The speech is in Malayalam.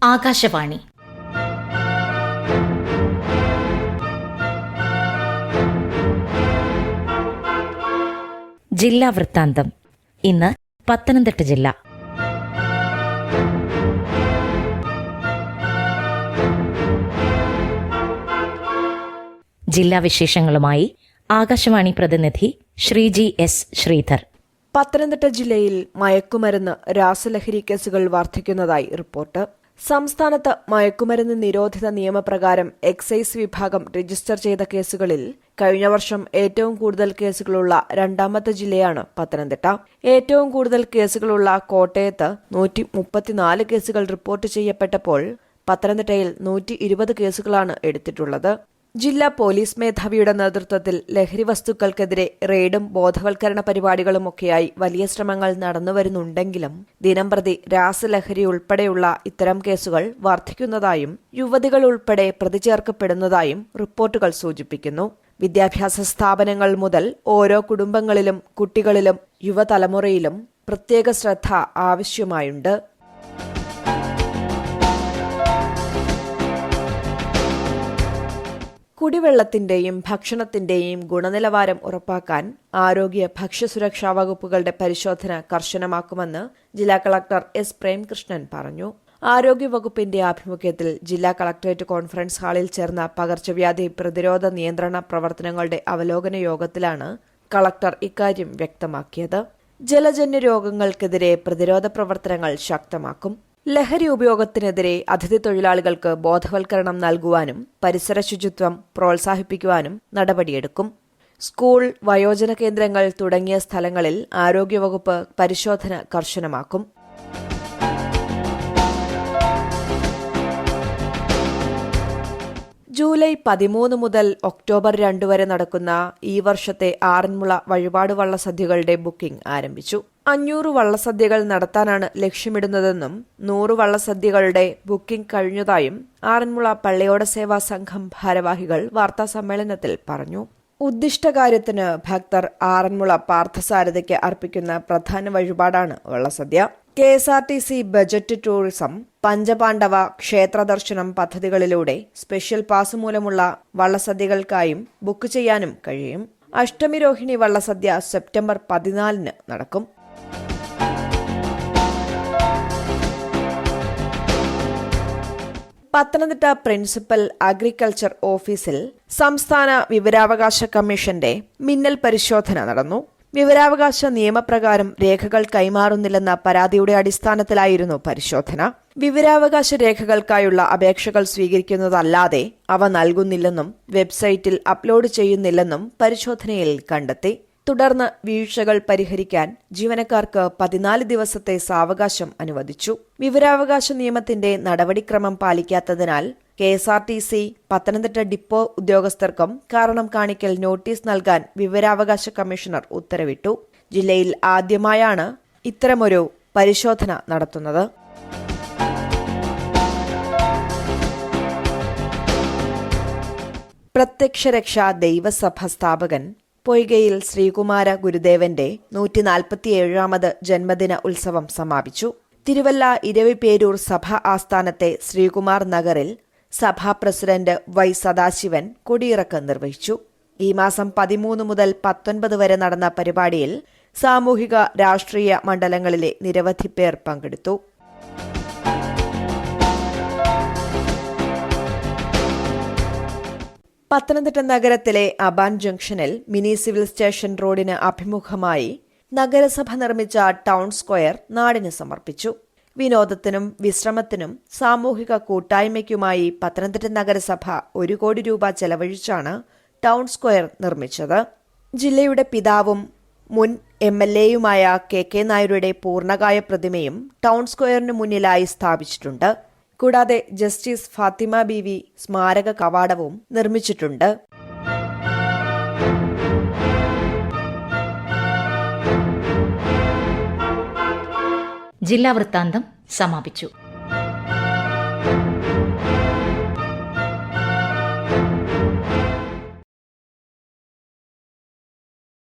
ആകാശവാണി. ജില്ലാ വൃത്താന്തം. ഇന്ന് പത്തനംതിട്ട ജില്ല. ജില്ലാ വിശേഷങ്ങളുമായി ആകാശവാണി പ്രതിനിധി ശ്രീജി എസ് ശ്രീധർ. പത്തനംതിട്ട ജില്ലയിൽ മയക്കുമരുന്ന് രാസലഹരി കേസുകൾ വർദ്ധിക്കുന്നതായി റിപ്പോർട്ട്. സംസ്ഥാനത്ത് മയക്കുമരുന്ന് നിരോധിത നിയമപ്രകാരം എക്സൈസ് വിഭാഗം രജിസ്റ്റർ ചെയ്ത കേസുകളിൽ കഴിഞ്ഞ വർഷം ഏറ്റവും കൂടുതൽ കേസുകളുള്ള രണ്ടാമത്തെ ജില്ലയാണ് പത്തനംതിട്ട. ഏറ്റവും കൂടുതൽ കേസുകളുള്ള കോട്ടയത്ത് 134 കേസുകൾ റിപ്പോർട്ട് ചെയ്യപ്പെട്ടപ്പോൾ പത്തനംതിട്ടയിൽ 120 കേസുകളാണ് എടുത്തിട്ടുള്ളത്. ജില്ലാ പോലീസ് മേധാവിയുടെ നേതൃത്വത്തിൽ ലഹരി വസ്തുക്കൾക്കെതിരെ റെയ്ഡും ബോധവൽക്കരണ പരിപാടികളുമൊക്കെയായി വലിയ ശ്രമങ്ങൾ നടന്നുവരുന്നുണ്ടെങ്കിലും ദിനംപ്രതി രാസലഹരി ഉൾപ്പെടെയുള്ള ഇത്തരം കേസുകൾ വർദ്ധിക്കുന്നതായും യുവതികൾ ഉൾപ്പെടെ പ്രതി ചേർക്കപ്പെടുന്നതായും റിപ്പോർട്ടുകൾ സൂചിപ്പിക്കുന്നു. വിദ്യാഭ്യാസ സ്ഥാപനങ്ങൾ മുതൽ ഓരോ കുടുംബങ്ങളിലും കുട്ടികളിലും യുവതലമുറയിലും പ്രത്യേക ശ്രദ്ധ ആവശ്യമായുണ്ട്. കുടിവെള്ളത്തിന്റെയും ഭക്ഷണത്തിന്റെയും ഗുണനിലവാരം ഉറപ്പാക്കാൻ ആരോഗ്യ ഭക്ഷ്യസുരക്ഷാ വകുപ്പുകളുടെ പരിശോധന കർശനമാക്കുമെന്ന് ജില്ലാ കളക്ടർ എസ് പ്രേംകൃഷ്ണൻ പറഞ്ഞു. ആരോഗ്യവകുപ്പിന്റെ ആഭിമുഖ്യത്തിൽ ജില്ലാ കളക്ടറേറ്റ് കോൺഫറൻസ് ഹാളിൽ ചേർന്ന പകർച്ചവ്യാധി പ്രതിരോധ നിയന്ത്രണ പ്രവർത്തനങ്ങളുടെ അവലോകന യോഗത്തിലാണ് കളക്ടർ ഇക്കാര്യം വ്യക്തമാക്കിയത്. ജലജന്യ രോഗങ്ങൾക്കെതിരെ പ്രതിരോധ പ്രവർത്തനങ്ങൾ ശക്തമാക്കും. ലഹരി ഉപയോഗത്തിനെതിരെ അതിഥി തൊഴിലാളികൾക്ക് ബോധവൽക്കരണം നൽകുവാനും പരിസര ശുചിത്വം പ്രോത്സാഹിപ്പിക്കുവാനും നടപടിയെടുക്കും. സ്കൂൾ, വയോജന കേന്ദ്രങ്ങൾ തുടങ്ങിയ സ്ഥലങ്ങളിൽ ആരോഗ്യവകുപ്പ് പരിശോധന കർശനമാക്കും. ജൂലൈ 13 മുതൽ ഒക്ടോബർ 2 വരെ നടക്കുന്ന ഈ വർഷത്തെ ആറന്മുള വഴിപാട് വള്ളസദ്യകളുടെ ബുക്കിംഗ് ആരംഭിച്ചു. 500 വള്ളസദ്യകൾ നടത്താനാണ് ലക്ഷ്യമിടുന്നതെന്നും 100 വള്ളസദ്യകളുടെ ബുക്കിംഗ് കഴിഞ്ഞതായും ആറന്മുള പള്ളിയോട സേവാ സംഘം ഭാരവാഹികൾ വാർത്താസമ്മേളനത്തിൽ പറഞ്ഞു. ഉദ്ദിഷ്ടകാര്യത്തിന് ഭക്തർ ആറന്മുള പാർത്ഥസാരഥിക്ക് അർപ്പിക്കുന്ന പ്രധാന വഴിപാടാണ് വള്ളസദ്യ. KSRTC ബജറ്റ് ടൂറിസം, പഞ്ചപാണ്ഡവ ക്ഷേത്ര ദർശനം പദ്ധതികളിലൂടെ സ്പെഷ്യൽ പാസ് മൂലമുള്ള വള്ളസദ്യകൾക്കായും ബുക്ക് ചെയ്യാനും കഴിയും. അഷ്ടമി രോഹിണി വള്ളസദ്യ സെപ്റ്റംബർ 14 നടക്കും. പത്തനംതിട്ട പ്രിൻസിപ്പൽ അഗ്രികൾച്ചർ ഓഫീസിൽ സംസ്ഥാന വിവരാവകാശ കമ്മീഷന്റെ മിന്നൽ പരിശോധന നടന്നു. വിവരാവകാശ നിയമപ്രകാരം രേഖകൾ കൈമാറുന്നില്ലെന്ന പരാതിയുടെ അടിസ്ഥാനത്തിലായിരുന്നു പരിശോധന. വിവരാവകാശ രേഖകൾക്കായുള്ള അപേക്ഷകൾ സ്വീകരിക്കുന്നതല്ലാതെ അവ നൽകുന്നില്ലെന്നും വെബ്സൈറ്റിൽ അപ്ലോഡ് ചെയ്യുന്നില്ലെന്നും പരിശോധനയിൽ കണ്ടെത്തി. തുടർന്ന് വീഴ്ചകൾ പരിഹരിക്കാൻ ജീവനക്കാർക്ക് 14 ദിവസത്തെ സാവകാശം അനുവദിച്ചു. വിവരാവകാശ നിയമത്തിന്റെ നടപടിക്രമം പാലിക്കാത്തതിനാൽ KSRTC പത്തനംതിട്ട ഡിപ്പോ ഉദ്യോഗസ്ഥർക്കും കാരണം കാണിക്കൽ നോട്ടീസ് നൽകാൻ വിവരാവകാശ കമ്മീഷണർ ഉത്തരവിട്ടു. ജില്ലയിൽ ആദ്യമായാണ് ഇത്തരമൊരു പരിശോധന നടത്തുന്നത്. പ്രത്യക്ഷരക്ഷാ ദൈവസഭ സ്ഥാപകൻ പൊയ്കയിൽ ശ്രീകുമാര ഗുരുദേവന്റെ 147ാമത് ജന്മദിന ഉത്സവം സമാപിച്ചു. തിരുവല്ല ഇരവിപേരൂർ സഭ ആസ്ഥാനത്തെ ശ്രീകുമാർ നഗറിൽ സഭാ പ്രസിഡന്റ് വൈ സദാശിവൻ കൊടിയിറക്ക് നിർവഹിച്ചു. ഈ മാസം 13 മുതൽ 19 വരെ നടന്ന പരിപാടിയിൽ സാമൂഹിക രാഷ്ട്രീയ മണ്ഡലങ്ങളിലെ നിരവധി പേർ പങ്കെടുത്തു. പത്തനംതിട്ട നഗരത്തിലെ അബാൻ ജംഗ്ഷനിൽ മിനി സിവിൽ സ്റ്റേഷൻ റോഡിന് അഭിമുഖമായി നഗരസഭ നിർമ്മിച്ച ടൗൺ സ്ക്വയർ നാടിന് സമർപ്പിച്ചു. വിനോദത്തിനും വിശ്രമത്തിനും സാമൂഹിക കൂട്ടായ്മയ്ക്കുമായി പത്തനംതിട്ട നഗരസഭ 1 കോടി രൂപ ചെലവഴിച്ചാണ് ടൗൺ സ്ക്വയർ നിർമ്മിച്ചത്. ജില്ലയുടെ പിതാവും മുൻ MLAയുമായ KK നായരുടെ പൂർണ്ണകായ പ്രതിമയും ടൗൺ സ്ക്വയറിന് മുന്നിലായി സ്ഥാപിച്ചിട്ടുണ്ട്. കൂടാതെ ജസ്റ്റിസ് ഫാത്തിമ ബീവി സ്മാരക കവാടവും നിർമ്മിച്ചിട്ടുണ്ട്. ജില്ലാ വൃത്താന്തം സമാപിച്ചു.